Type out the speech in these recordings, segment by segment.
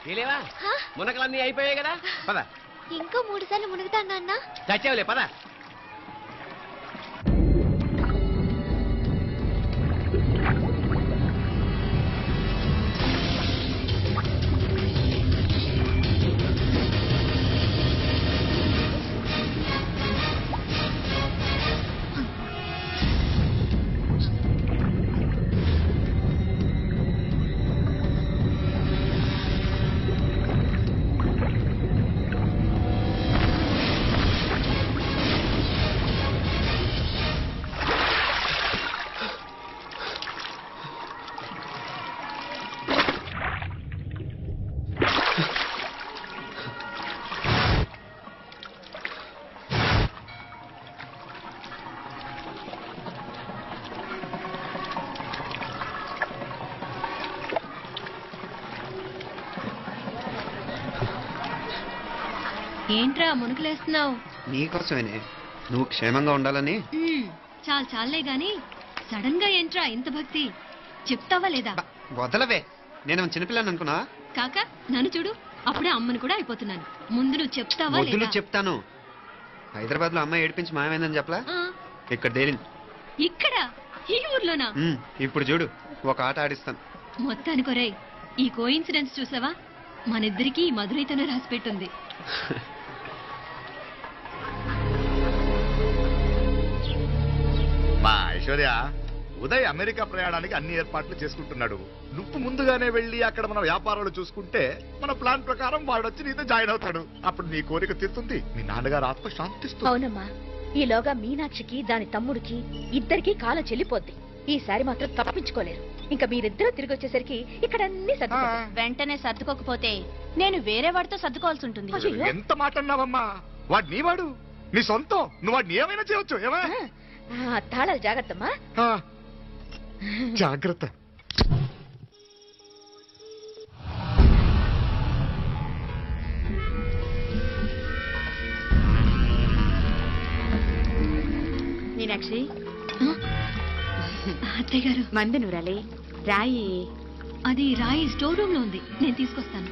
తెలియవా మునకలన్నీ అయిపోయాయి కదా పద ఇంకో 3 సార్లు మునుగుతాను నాన్న చచ్చావులే పద ఏంట్రా మునుగులేస్తున్నావు? నీకోసమేనే, నువ్వు క్షేమంగా ఉండాలని. చాలే గాని సడన్ గా ఏంట్రా ఇంత భక్తి? చెప్తావా లేదా? వదలవే, నేను చిన్నపిల్లని అనుకున్నా. కాక నన్ను చూడు, అప్పుడే అమ్మని కూడా అయిపోతున్నాను. ముందు నువ్వు చెప్తావా లేదా? చెప్తాను. హైదరాబాద్ లో అమ్మాయి ఏడిపించి మాయమైందని చెప్పలా, ఇక్కడ తేలింది. ఇక్కడ ఈ ఊర్లోనా? ఇప్పుడు చూడు, ఒక ఆట ఆడిస్తాను. మొత్తానికి ఒరేయ్, ఈ కోఇన్సిడెన్స్ చూసావా? మనిద్దరికి ఈ మధురైతోనే రాసి పెట్టుంది. మా ఐశ్వర్య, ఉదయ్ అమెరికా ప్రయాణానికి అన్ని ఏర్పాట్లు చేసుకుంటున్నాడు. నువ్వు ముందుగానే వెళ్లి అక్కడ మన వ్యాపారాలు చూసుకుంటే మన ప్లాన్ ప్రకారం వాడు వచ్చి నీతో జాయిన్ అవుతాడు. అప్పుడు నీ కోరిక తీరుతుంది, మీ నాన్నగారు ఆత్మ శాంతిస్తుంది. అవునమ్మా, ఈలోగా మీనాక్షికి దాని తమ్ముడికి ఇద్దరికి కాలం చెల్లిపోద్ది. ఈసారి మాత్రం తప్పించుకోలేరు. ఇంకా మీరిద్దరూ తిరిగి వచ్చేసరికి ఇక్కడ అన్ని వెంటనే సర్దుకోకపోతే నేను వేరే వాడితో సర్దుకోవాల్సి ఉంటుంది. ఎంత మాట అన్నావమ్మా? వాడు నీ వాడు, నీ సొంతం. నువ్వు వాడిని ఏమైనా చేయవచ్చు. తాళాలు జాగ్రత్తమ్మా. జాగ్రత్త. మీనాక్షి, అత్తయ్య గారు, మందు నూరాలి. రాయి అది రాయి స్టోర్ రూమ్ లో ఉంది, నేను తీసుకొస్తాను.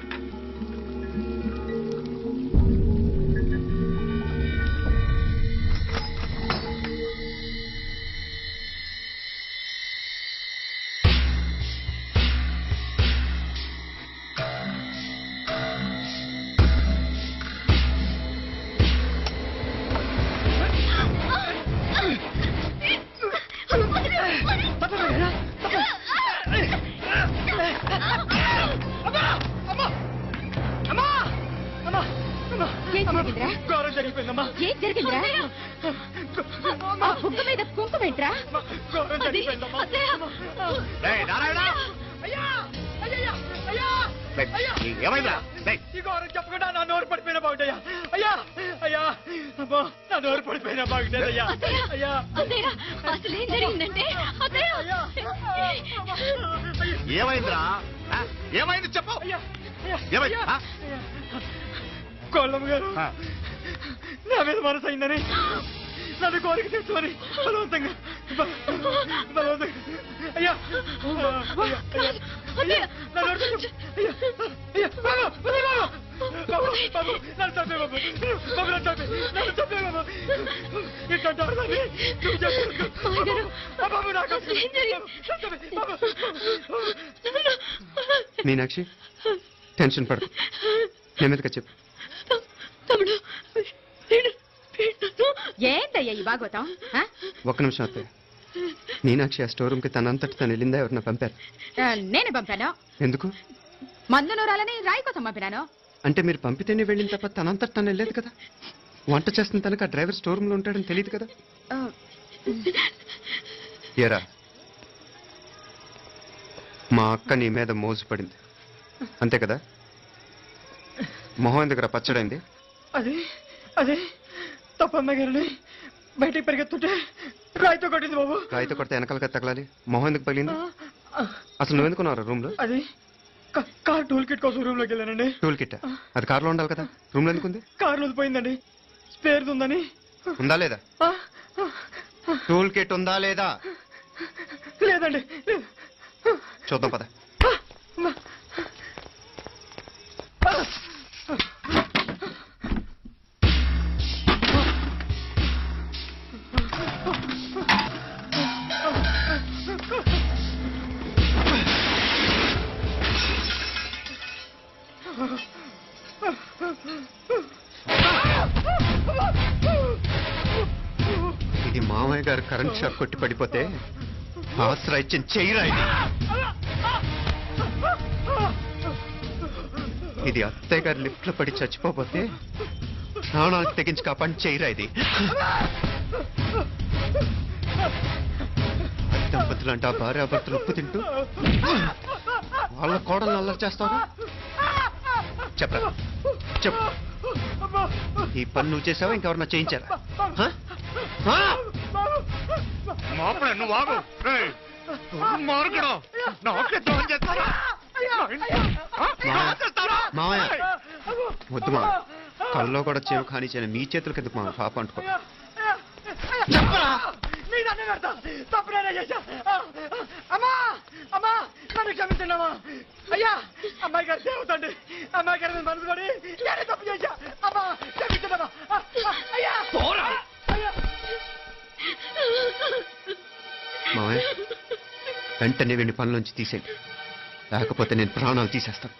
ఏం జరిగిందిరా? బుగ్గ మీద కుంకుమేంట్రా? ఏమైందా? చెప్పకుండా నా నోరు పడిపోయినా బాగుంటాయా? అయ్యా అయ్యా, నా నోరు పడిపోయినా బాగుంటాయ్యా. అయ్యా అసలు ఏం జరిగిందంటే ఏమైందిరా? ఏమైంది చెప్పు. ఏమైంది? కోళ్ళమ్మ గారు నా మీద మనసు అయిందని నన్ను కోరిక తెచ్చుకొని బలవంతంగా అయ్యా మీనాక్షి, టెన్షన్ పడకు, నెమ్మదిగా చెప్పు. ఏంటయ్యా ఈ భాగవతం? ఒక్క నిమిషం అత్తయ్య. మీనాక్షి ఆ స్టోర్ రూమ్ కి తనంతటి తను వెళ్ళిందా? ఎవరన్నా పంపారు? నేనే పంపాను. ఎందుకు? మందు నూరాలని రాయి కోసం పంపినాను. అంటే మీరు పంపితేనే వెళ్ళిన తప్ప తనంతటి తను వెళ్ళలేదు కదా? వంట చేస్తున్న తనకు ఆ డ్రైవర్ స్టోర్ రూమ్ లో ఉంటాడని తెలియదు కదా? ఎరా, మా అక్క నీ మీద మోజు పడింది అంతే కదా? మొహం ఎందుకు పచ్చడైంది? అదే అదే తప్పమ్మ గారిని బయటికి పరిగెత్తుంటే రాయితో కొట్టింది బాబు. రాయితో కొడితే వెనకాలగా తగలాలి, మొహం ఎందుకు పగిలింది? అసలు నువ్వు ఎందుకున్నావు రూమ్ లో? అది కార్ టూల్ కిట్ కోసం రూమ్ లోకి వెళ్ళానండి. టూల్ కిట్ అది కార్లో ఉండాలి కదా, రూమ్ లో ఎందుకుంది? కార్లో పోయిందండి, స్పేర్ ఉందని. ఉందా లేదా? టూల్ కిట్ ఉందా లేదా? లేదండి. చూద్దాం పద. మామయ్య గారు కరెంట్ షాక్ కొట్టి పడిపోతే ఆసరా ఇచ్చిన చెయ్యిరా ఇది అత్తయ్య గారు లిఫ్ట్ లో పడి చచ్చిపోతే ప్రాణాలు తెగించి కాపాడి చెయ్యిరా ఇది దంపతులు అంటే ఆ భార్యాభర్తలు ఉప్పు తింటూ వాళ్ళ కోడలు అల్లరి చేస్తారా చెప్పరా చెప్పు ఈ పని నువ్వు చేసావా ఇంకెవరన్నా చేయించారా నువ్వు ఆగు మార్గడు నాకే ఫోన్ చేస్తారా మావయ్య వద్దు మా కల్లో కూడా చేవు కానిచ్చాను మీ చేతులకి ఎందుకు మా పాప అంటుకో తప్పునే చేశా అమ్మా అమ్మా నన్ను క్షమించండమ్మా అయ్యా అమ్మాయి గారు దేవుతండి అమ్మాయి గారి మీద మనసు పడి నేనే తప్పు చేశా అమ్మా క్షమించండమ్మా అయ్యా మావయ్య వెంటనే వీడిని పనిలోంచి తీసేయండి లేకపోతే నేను ప్రాణాలు తీసేస్తాను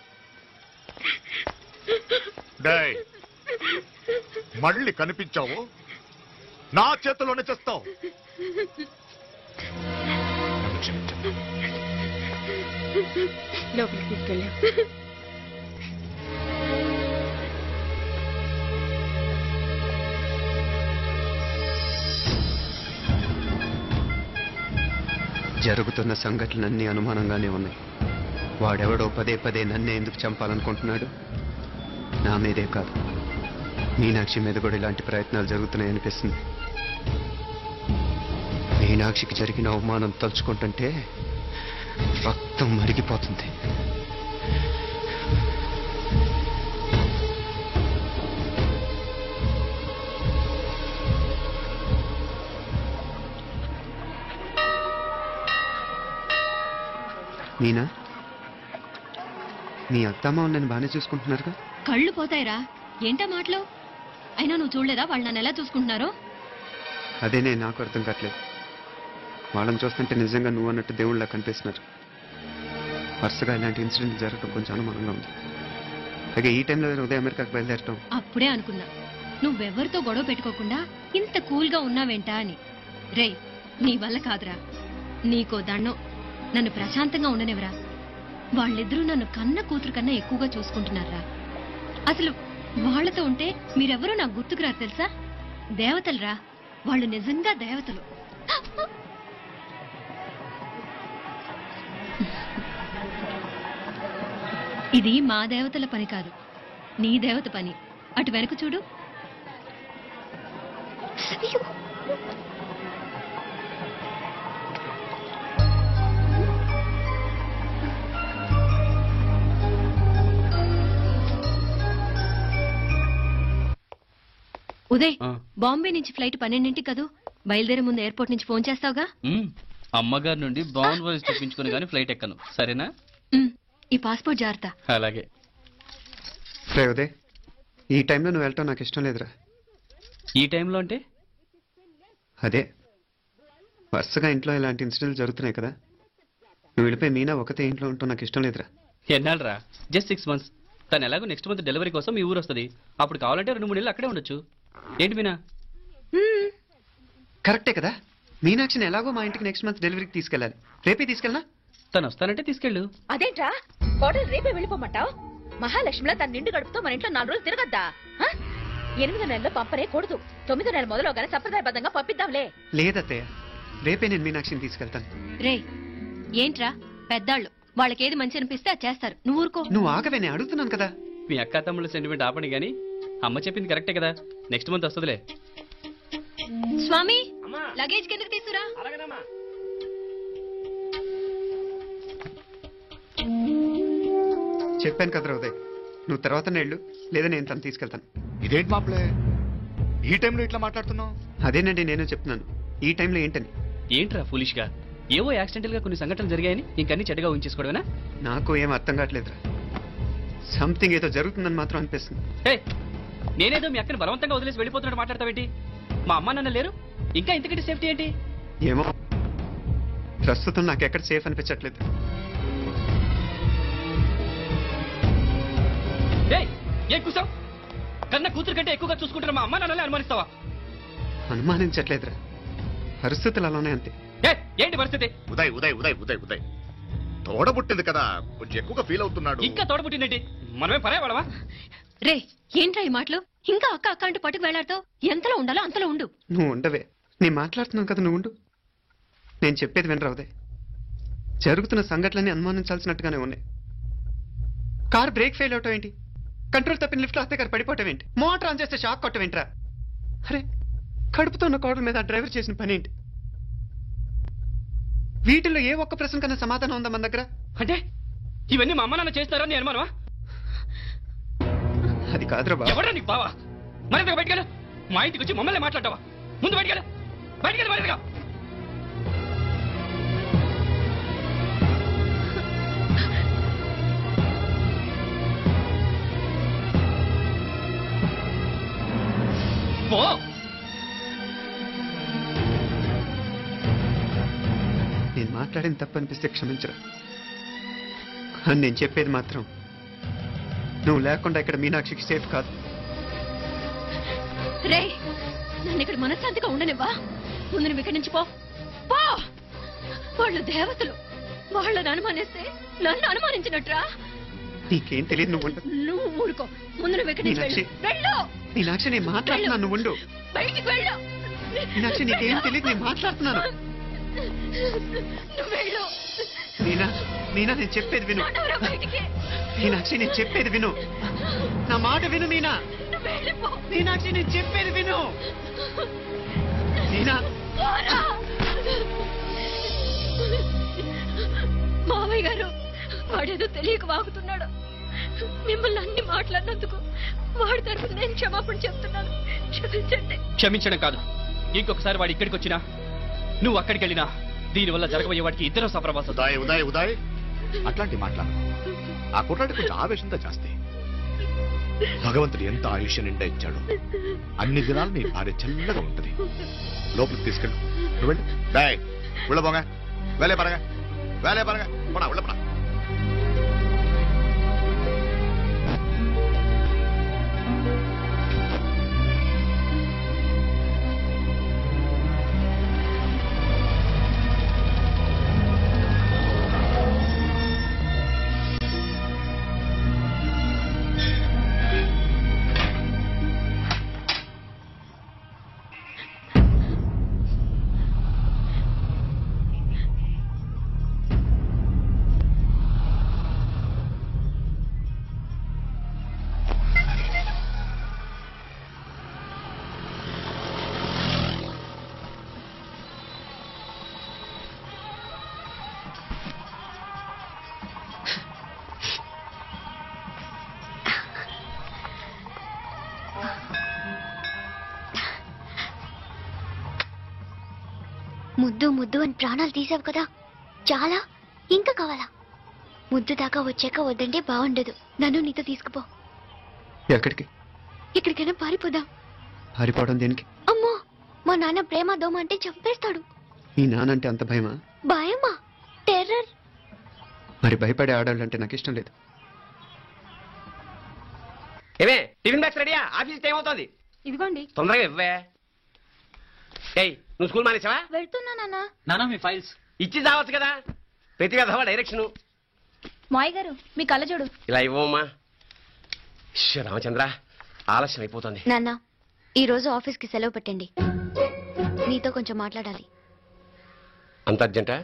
మళ్ళీ కనిపించావు నా చేతిలోనే చేస్తావు లోపలికి తీసుకెళ్ళా జరుగుతున్న సంఘటనలన్నీ అనుమానంగానే ఉన్నాయి వాడెవడో పదే పదే నన్నే ఎందుకు చంపాలనుకుంటున్నాడు నా మీదే కాదు మీనాక్షి మీద కూడా ఇలాంటి ప్రయత్నాలు జరుగుతున్నాయనిపిస్తుంది మీనాక్షికి జరిగిన అవమానం తలుచుకుంటుంటే రక్తం మరిగిపోతుంది మీనా మీ అత్తమ్మ నన్ను బాగానే చూసుకుంటున్నారుగా కళ్ళు పోతాయిరా ఏంటా మాటలు అయినా నువ్వు చూడలేదా వాళ్ళు నన్ను ఎలా చూసుకుంటున్నారో అదేనే నాకు అర్థం కావట్లేదు వాళ్ళని చూస్తుంటే నిజంగా నువ్వు అన్నట్టు దేవుళ్ళ కనిపిస్తున్నారు వరుసగా ఇలాంటి ఇన్సిడెంట్ జరగడం కొంచెం అనుమానంగా ఉంది అలాగే ఈ టైంలో ఉదయం అమెరికాకు బయలుదేరటం అప్పుడే అనుకున్నా నువ్వెవరితో గొడవ పెట్టుకోకుండా ఇంత కూల్గా ఉన్నావేంటా అని రే నీ వల్ల కాదురా నీకో దండం నన్ను ప్రశాంతంగా ఉండనివరా వాళ్ళిద్దరూ నన్ను కన్న కూతురు కన్నా ఎక్కువగా చూసుకుంటున్నారా అసలు వాళ్లతో ఉంటే మీరెవరూ నాకు గుర్తుకురారు తెలుసా దేవతలురా వాళ్ళు నిజంగా దేవతలు ఇది మా దేవతల పని కాదు నీ దేవత పని అటు వెనక చూడు ఉదయ్ బాంబే నుంచి ఫ్లైట్ 12ంటికి కదూ బయలుదేరే ముందు ఎయిర్పోర్ట్ నుంచి ఫోన్ చేస్తావుగా అమ్మగారి నుండి బాండ్ వాయిస్ తెప్పించుకుని కానీ ఫ్లైట్ ఎక్కను సరేనా ఈ పాస్పోర్ట్ జాగ్రత్త అలాగే రే ఉదయ్ ఈ టైంలో నువ్వు వెళ్ళటం నాకు ఇష్టం లేదురా ఈ టైంలో అంటే అదే వరుసగా ఇంట్లో ఇలాంటి ఇన్సిడెంట్లు జరుగుతున్నాయి కదా నువ్వు వెళ్ళిపోయి మీనా ఒకతే ఇంట్లో ఉంటావు నాకు ఇష్టం లేదురా ఎన్నాళ్ళరా జస్ట్ 6 months తను ఎలాగో నెక్స్ట్ మంత్ డెలివరీ కోసం మీ ఊరు వస్తుంది అప్పుడు కావాలంటే 2-3 నెలలు అక్కడే ఉండొచ్చు ఏంటి మీనా కరెక్టే కదా మీనాక్షిని ఎలాగో మా ఇంటికి నెక్స్ట్ మంత్ డెలివరీకి తీసుకెళ్ళాలి రేపే తీసుకెళ్ళనా తను వస్తానంటే తీసుకెళ్ళు అదేంట్రా కోడలు రేపే వెళ్ళిపోమంటావు మహాలక్ష్మిలా తన నిండు గడుపుతో మన ఇంట్లో 4 రోజులు తిరగద్దా 8వ నెలలో పంపనే కూడదు 9వ నెల మొదలుగానే సంప్రదాయబద్ధంగా పంపిద్దాంలే లేదత్తయ్య రేపే నేను మీనాక్షిని తీసుకెళ్తాను రే ఏంట్రా పెద్దాళ్ళు వాళ్ళకేది మంచి అనిపిస్తే అది చేస్తారు నువ్వు ఊరుకో నువ్వు ఆగవే నేను అడుగుతున్నాను కదా మీ అక్క తమ్ముళ్ళ సెంటిమెంట్ ఆపండి కానీ అమ్మ చెప్పింది కరెక్టే కదా నెక్స్ట్ మంత్ వస్తుందిలే స్వామి లగేజ్ కిందకి తీసుకురా చెప్పాను కదరా ఉదయ్ నువ్వు తర్వాత నేళ్ళు లేదా నేను తను తీసుకెళ్తాను ఇదేంటి మాప్లే ఈ టైంలో ఇట్లా మాట్లాడుతున్నావు అదేనండి నేను చెప్తున్నాను ఈ టైంలో ఏంటని ఏంట్రా ఫులిష్ గా ఏవో యాక్సిడెంటల్ గా కొన్ని సంఘటనలు జరిగాయని ఇంకన్నీ చెడ్డగా ఊహించేసుకోవడమేనా నాకు ఏం అర్థం కావట్లేదురా సంథింగ్ ఏదో జరుగుతుందని మాత్రం అనిపిస్తుంది హే నేనేదో మీ అక్కని బలవంతంగా వదిలేసి వెళ్ళిపోతున్నట్టు మాట్లాడతావేంటి మా అమ్మ నాన్న లేరు ఇంకా ఇంతకంటే సేఫ్టీ ఏంటి ఏమో ప్రస్తుతం నాకు ఎక్కడ సేఫ్ అనిపించట్లేదు ఏ కూసావు కన్న కూతురు కంటే ఎక్కువగా చూసుకుంటున్న మా అమ్మ నాన్నలే అనుమానిస్తావా అనుమానించట్లేదురా పరిస్థితులు అలానే అంతే. ఏంటి పరిస్థితి? ఉదయ్ ఉదయ్ ఉదయ్ ఉదయ్ ఉదయ్ తోడబుట్టింది కదా, కొంచెం ఎక్కువగా ఫీల్ అవుతున్నాడు. ఇంకా తోడబుట్టిందేంటి? మనమే పరాయవాడవా? రే ఏంట్రా ఈ మాటలు? ఇంకా అక్క అక్క అంటూ పట్టుకు వెళ్లాడుతో ఎంతలో ఉండాలో అంతలో ఉండు. నువ్వు ఉండవే, నేను మాట్లాడుతున్నాను కదా, నువ్వు ఉండు. నేను చెప్పేది వినరా ఉదయ్? జరుగుతున్న సంఘటనలన్నీ అనుమానించాల్సినట్టుగానే ఉన్నాయి. కార్ బ్రేక్ ఫెయిల్ అవటం ఏంటి? కంట్రోల్ తప్పిన లిఫ్ట్లో వస్తే గారు పడిపోవటం ఏంటి? మోటార్ ఆన్ చేస్తే షాక్ కొట్టం ఏంట్రా? అరే కడుపుతో ఉన్న కోడల మీద ఆ డ్రైవర్ చేసిన పని ఏంటి? వీటిల్లో ఏ ఒక్క ప్రశ్న కన్నా సమాధానం ఉందా మన దగ్గర? అంటే ఇవన్నీ మా అమ్మ నాన్న చేస్తారని నీ అనుమానమా? అది కాదురా బాబు. ఎవరా నీకు బావా? మరింతగా బయటకెళ్ళు. మా ఇంటికి వచ్చి మమ్మల్ని మాట్లాడతావా? ముందు బయటకెళ్ళు, బయటకెళ్ళు మరింతగా. పో. నేను మాట్లాడిన తప్పు అనిపిస్తే క్షమించరా, కానీ నేను చెప్పేది మాత్రం నువ్వు లేకుండా ఇక్కడ మీనాక్షికి సేఫ్ కాదు. రే నన్ను ఇక్కడ మనశ్శాంతిగా ఉండనివ్వా? ముందు నువ్వు ఇక్కడి నుంచి పో. పో. వాళ్ళు దేవతలు, వాళ్ళని అనుమానిస్తే నన్ను అనుమానించినట్రా? నీకేం తెలియదు, నువ్వు ఉండు. నువ్వు ఊరుకో. ముందు నువ్వు ఇక్కడి నుంచి వెళ్ళు. వెళ్ళు. మీనాక్షి నేను మాట్లాడుతున్నాను, నువ్వు ఉండు. బయటికి వెళ్ళు. మీనాక్షి నీకేం తెలియదు, నేను మాట్లాడుతున్నాను. నువ్వు వెళ్ళు. మీనా మీనా నేను చెప్పేది విను. నడవరా బయటికి. మీనాక్షి నేను చెప్పేది విను, నా మాట విను. మీనా నువ్వు వెళ్ళిపో. మీనాక్షి నేను చెప్పేది విను. మీనా పోరా. మావయ్య గారు వాడేదో తెలియక వాగుతున్నాడు. మిమ్మల్ని అన్ని మాట్లాడినందుకు వాడి తరఫున నేను క్షమాపణ చెప్తున్నాను. క్షమించండి. క్షమించడం కాదు, ఇంకొకసారి వాడు ఇక్కడికి వచ్చినా నువ్వు అక్కడికి వెళ్ళినా దీనివల్ల జరగబోయే వాడికి ఇద్దరు సప్రభాసం. ఉదయ్ ఉదయ్ ఉదయ్ అట్లాంటి మాట్లాడు. ఆ కుట్రాడి కొంచెం ఆవేశంతో చేస్తే భగవంతుడు ఎంత ఆయుష్య నిండా ఇచ్చాడు. అన్ని దినాలు నీ భార్య చల్లగా ఉంటది. లోపలికి తీసుకెళ్ళు. నువ్వు వెళ్ళి డాయ్ ఉళ్ళ పోగా వేలే పరగా వేలే పరగా పోడా ఉళ్ళ పడా. ముద్దు ముద్దు అని ప్రాణాలు తీసావు కదా, చాలా ఇంకా కావాలా? ముద్దు దాకా వచ్చాక వద్దంటే బాగుండదు. నన్ను నీతో తీసుకుపో. ఎక్కడికి? ఎక్కడికైనా పారిపోదాం. పారిపోవడం దేనికి? అమ్మో, మా నాన్న ప్రేమ దోమ అంటే చంపేస్తాడు. మీ నానంటే అంత భయమా? భయమా? టెర్రర్. మరి భయపడే ఆడాలంటే నాకు ఇష్టం లేదు. ఏమే టిఫిన్ బ్యాగ్స్ రెడీయా? ఆఫీస్ టైం అవుతుంది. ఇదిగోండి. తొందరగా ఇవ్వే. ఏయ్ నువ్వు స్కూల్ మానేసావా? వెళ్తున్నా నాన్న. నానా మీ ఫైల్స్ ఇచ్చి చావచ్చు కదా. ప్రతి విధవా డైరెక్షన్. మాయ్ గారు మీ కళ్ళజోడు. ఇలా ఇవ్వమ్మా. రామచంద్ర ఆలస్యం అయిపోతుంది. నాన్న ఈ రోజు ఆఫీస్కి సెలవు పెట్టండి. నీతో కొంచెం మాట్లాడాలి. అంత అర్జెంటా?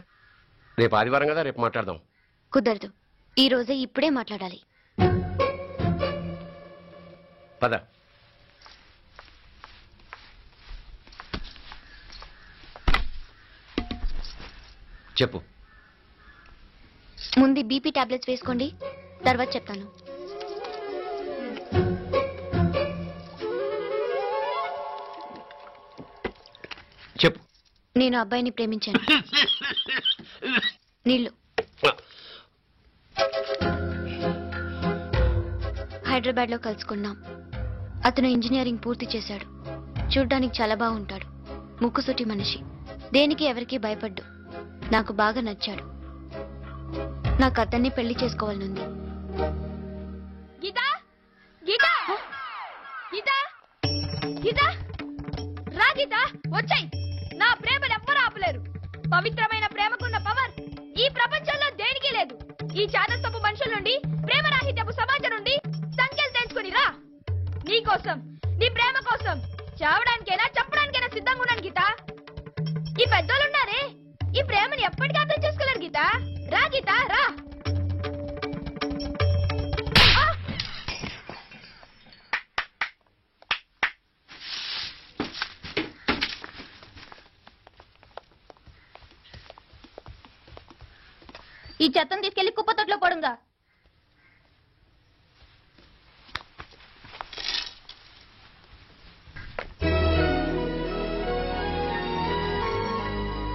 రేపు ఆదివారం కదా, రేపు మాట్లాడదాం. కుదరదు, ఈ రోజే ఇప్పుడే మాట్లాడాలి. పద. చెప్పు. ముందు బీపీ టాబ్లెట్స్ వేసుకోండి, తర్వాత చెప్తాను. చెప్పు. నేను అబ్బాయిని ప్రేమించాను. నీళ్ళు. హైదరాబాద్ లో కలుసుకున్నాం. అతను ఇంజనీరింగ్ పూర్తి చేశాడు. చూడ్డానికి చాలా బాగుంటాడు. ముక్కుసూటి మనిషి. దేనికి ఎవరికి భయపడ్డు. నాకు బాగా నచ్చాడు. నాకు అతన్ని పెళ్లి చేసుకోవాలనుంది. గీతా, గీతా, గీతా, గీతా, రా గీతా, వచ్చాయి. నా ప్రేమను ఎవ్వరూ పవిత్రమైన ప్రేమకున్న పవర్ ఈ ప్రపంచంలో దేనికి లేదు. ఈ చాదస్తపు మనుషుల నుండి, ప్రేమరాహిత్యపు సమాజం నుండి సంఖ్యలు తెంచుకుని రా. నీ కోసం, నీ ప్రేమ కోసం చావడానికైనా చెప్పడానికైనా సిద్ధంగా ఉన్నాను గీత. ఈ పెద్దోళ్ళున్నారే, ఈ ప్రేమని ఎప్పటికీ అర్థం చేసుకోలేరు గీత. రా గీత, రా. ఈ చెత్తను తీసుకెళ్లి కుప్పతొట్లో పడుంగా.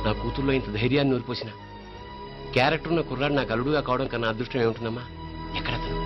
నా కూతుర్లో ఇంత ధైర్యాన్ని నూరిపోసిన క్యారెక్టర్ ఉన్న కుర్రాడు నాకు అల్లుడుగా కావడం కన్నా అదృష్టం ఏముంటుందమ్మా? ఎక్కడ తను?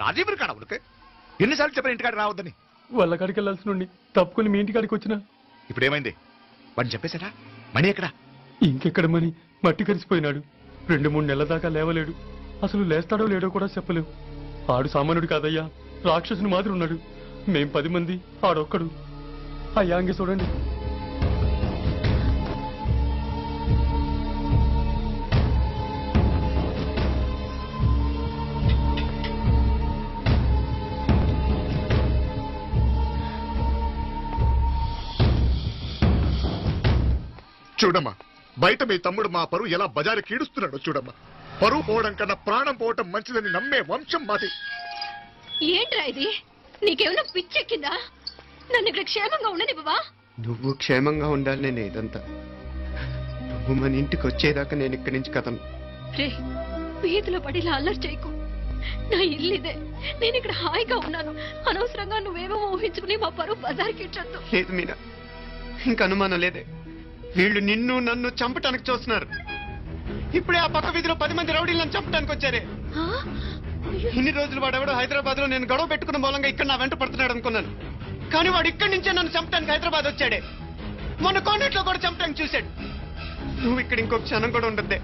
రాజీవరి కాడ ఉనకే ఎన్నిసార్లు చెప్పిన ఇంటికాడికి రావద్దని? వాళ్ళ కాడికి వెళ్ళాల్సి నుండి తప్పుకొని మీ ఇంటికాడికి వచ్చినా. ఇప్పుడు ఏమైంది? వాడిని చెప్పేశాడా? మణి ఎక్కడా? ఇంకెక్కడ మని మట్టి కరిసిపోయినాడు. 2-3 నెలల దాకా లేవలేడు. అసలు లేస్తాడో లేడో కూడా చెప్పలేవు. ఆడు సామాన్యుడు కాదయ్యా, రాక్షసుని మాదిరి ఉన్నాడు. మేం 10 మంది, ఆడొక్కడు. అయ్యా అంగే చూడండి. చూడమ్మా, బయట మీ తమ్ముడు మా పరువు ఎలా బజారు కీడుస్తున్నాడో చూడమ్మా. పరువు పోవడం కన్నా ప్రాణం పోవటం మంచిదని నమ్మే వంశం మాది. ఏంట్రా ఇది? నీకేమైనా పిచ్చెక్కిందా? నన్ను ఇక్కడ క్షేమంగా ఉండనివ్వవా? నువ్వు క్షేమంగా ఉండాలి. నేను ఇదంతా నువ్వు మన ఇంటికి వచ్చేదాకా నేను ఇక్కడి నుంచి కథను. రే, వీధిలో పడి ఇలా అల్లరి చేయకు. నా ఇల్లు ఇదే, నేను ఇక్కడ హాయిగా ఉన్నాను. అనవసరంగా నువ్వేమో ఊహించుకుని మా పరువు బజార్కి ఇచ్చొద్దు. లేదు మీనా, ఇంకా అనుమానం లేదే. వీళ్ళు నిన్ను నన్ను చంపటానికి చూస్తున్నారు. ఇప్పుడే ఆ పక్క వీధిలో 10 మంది రౌడీలను చంపడానికి వచ్చారే. ఇన్ని రోజులు వాడెవడో హైదరాబాద్ లో నేను గొడవ పెట్టుకున్న మూలంగా ఇక్కడ నా వెంట పడుతున్నాడు అనుకున్నాను. కానీ వాడు ఇక్కడి నుంచే నన్ను చంపడానికి హైదరాబాద్ వచ్చాడే. మొన్న కోనేట్లో కూడా చంపడానికి చూశాడు. నువ్వు ఇక్కడ ఇంకొక క్షణం కూడా ఉండద్దే.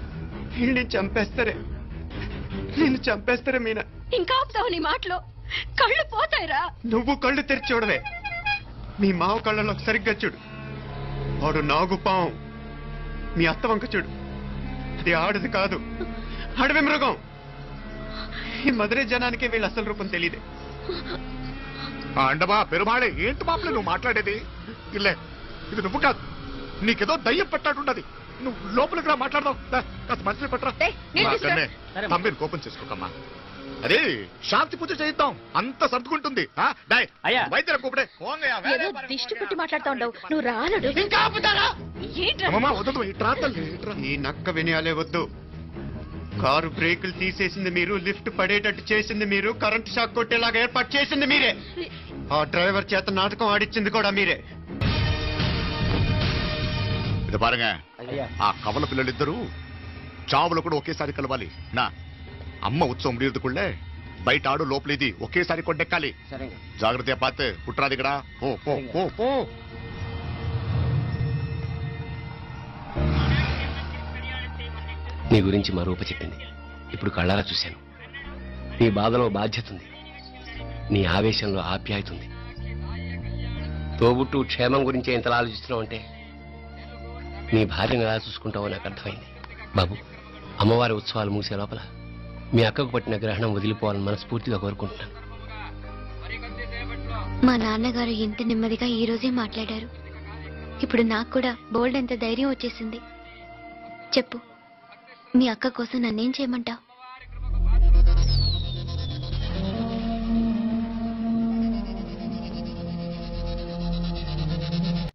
వీళ్ళని చంపేస్తారే, నేను చంపేస్తారే మీనా. ఇంకా ఆపుతావు నీ మాటలో? కళ్ళు పోతాయిరా. నువ్వు కళ్ళు తెరిచి చూడవే. మీ మావ కళ్ళలో సరిగ్గా చూడు. వాడు నాగుపాం. మీ అత్త వంక చూడు, అది ఆడది కాదు, అడవి మృగం. ఈ మధుரை జనానికే వీళ్ళ అసలు రూపం తెలియదే. అండమా పెరుమాళే, ఏంటి మాపలే నువ్వు మాట్లాడేది? ఇల్లే, ఇది నువ్వు కాదు, నీకేదో దయ్యం పట్టాడున్నది. నువ్వు లోపలికి రా, మాట్లాడదాం. కాస్త మంచిని పట్టరా. తమ్మిని కోపం చేసుకోకమ్మా. అదే శాంతి పూజ చేయిద్దాం, అంత సర్దుకుంటుంది. అయ్యా. వైద్యుల కూపడే ఏదో దిష్టి పెట్టి మాట్లాడుతూ ఉండవు, నువ్వు రానడు. ఇంకా ఆపుతారా? వద్దు ఇట్రా తల్లి, ఇట్రా. ఈ నక్క వినయాలే వద్దు. కారు బ్రేకులు తీసేసింది మీరు, లిఫ్ట్ పడేటట్టు చేసింది మీరు, కరెంట్ షాక్ కొట్టేలాగా ఏర్పాటు చేసింది మీరే, ఆ డ్రైవర్ చేత నాటకం ఆడిచ్చింది కూడా మీరే. ఇది పారుங்க, ఆ కవల పిల్లలిద్దరూ చావులు కూడా ఒకేసారి కలవాలి. నా అమ్మ ఉత్సవం முடியறதுக்குள்ள బయట ఆడు లోపల ఇది ఒకేసారి కొట్టెక్కాలి. జాగ్రత్తగా పాత్ కుట్రాది ఇక్కడ. పో పో పో పో. నీ గురించి మా రూప చెప్పింది, ఇప్పుడు కళ్ళారా చూశాను. నీ బాధలో బాధ్యత ఉంది, నీ ఆవేశంలో ఆప్యాయత ఉంది. తోబుట్టు క్షేమం గురించి ఎంతలా ఆలోచిస్తున్నావు అంటే నీ భార్యను ఎలా చూసుకుంటావో నాకు అర్థమైంది. బాబు, అమ్మవారి ఉత్సవాలు ముగిసే లోపల మీ అక్కకు పట్టిన గ్రహణం వదిలిపోవాలని మనస్ఫూర్తిగా కోరుకుంటున్నాను. మా నాన్నగారు ఎంత నెమ్మదిగా ఈ రోజే మాట్లాడారు. ఇప్పుడు నాకు కూడా బోల్డ్ ఎంత ధైర్యం వచ్చేసింది. చెప్పు, మీ అక్క కోసం నన్నేం చేయమంటావు?